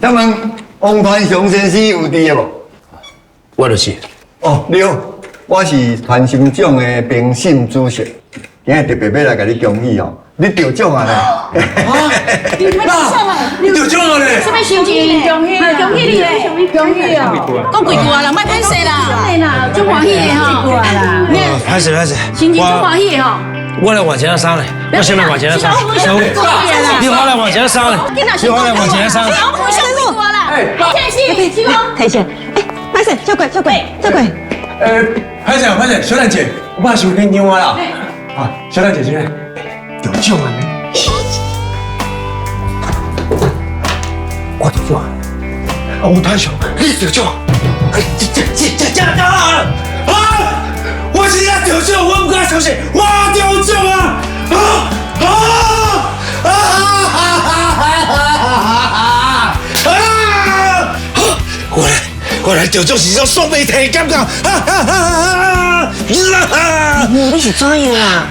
请问王传雄先生有伫无？我就是。哦，你好，我是传生奖的评审主席，今日特别要来甲你恭喜哦，你得奖啊咧！你得奖啊！得奖啊咧！什么心情？恭喜啊！恭喜你咧！恭喜哦！讲几句啊啦，莫歹势啦！真啦，足欢喜的吼！歹势歹势，心情足欢喜的吼！我来换一件衫咧，我先来换一件衫。你好来换一件衫咧，你好来换一件衫。提醒，拍摄，小鬼，拍摄，小兰姐，我把手给你我啦。啊，小兰姐姐，得奖啊！我得奖啊！王传雄，你得奖！这啊！我今日得奖，我唔敢相信，我得奖啊！我来得奖是种爽媒体感觉，你是怎样啊？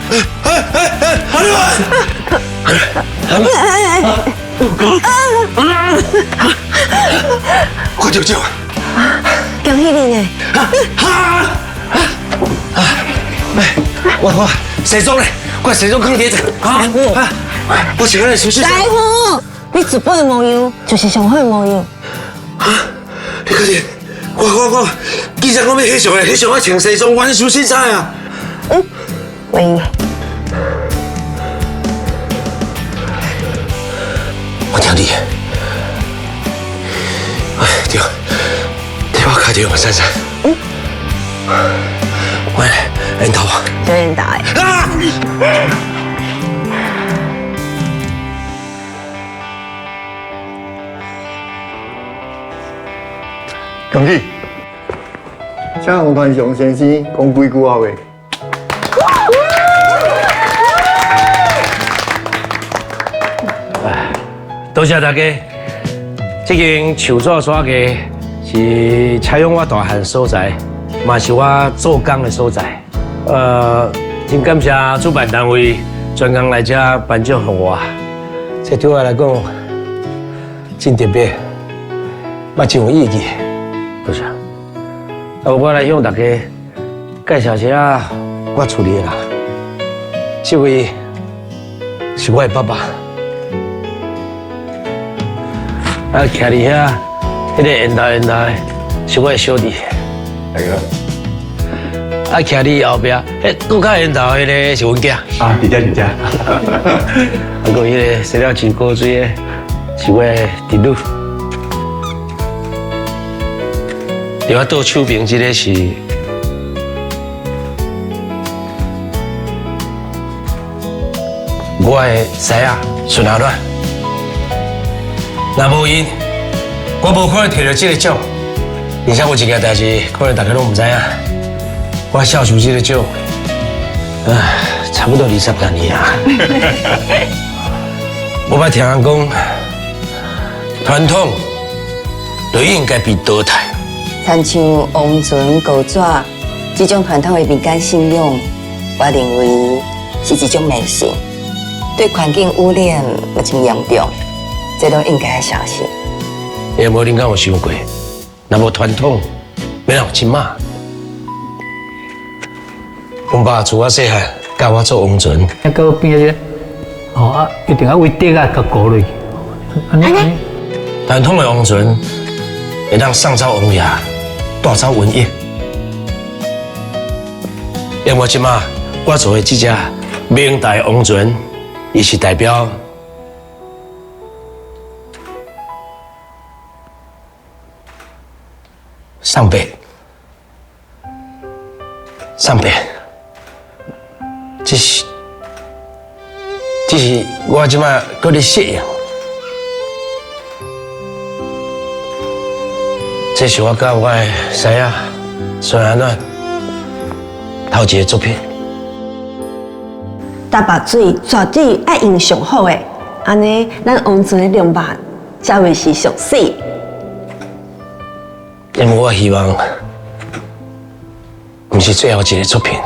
我得奖，恭喜你呢！我西装咧，我西装放伫这，我请你休息。大夫，你日本的模样就是上好的模样。你确定？我，既然我要翕相的，翕相我穿西装，我休息啥啊？喂。我听你。对，我开电话珊珊。喂，人头啊？有人打哎。恭喜！请王传雄先生讲几句话话。多谢大家。这间手作沙家是采用我大汉所在，嘛是我做工的所在。真感谢主办单位专工来这颁奖给我，这对我来讲真特别，嘛真有意义。多谢。我来向大家介绍一下我处理的啦。这位是我的爸爸。徛伫遐，迄个烟台是我的小弟。大哥。徛伫后壁，搁较烟头迄个是阮囝。啊，伫遮。还有迄个洗了真古水的，是我的侄女。伫我倒手边这个是我的婿仔孙阿乱。若无因，我无可能摕到这个奖。而且有一件代志，可能大家拢唔知影，我消除这个奖，差不多20多年啊。我捌听人讲，传统就应该被淘汰。参像王船、高纸这种传统的民间信仰，我认为是一种迷信，对环境污染目前严重。这都应该小心。也无恁敢有想过，若无传统，要有今嘛？阮爸自我细汉教我做王船，到边个？一定要为底啊，甲顾落去。安尼。传统的王船会让上招王爷，大招瘟疫。因为即马我做的这只明代王船，伊是代表。上辈，这是我即摆搁咧适应，这是我甲我的婿仔孙阿暖头一个作品。台北水绝对爱用上好的，安尼咱王船的量吧才会是上水。因为我希望，不是最后一个作品。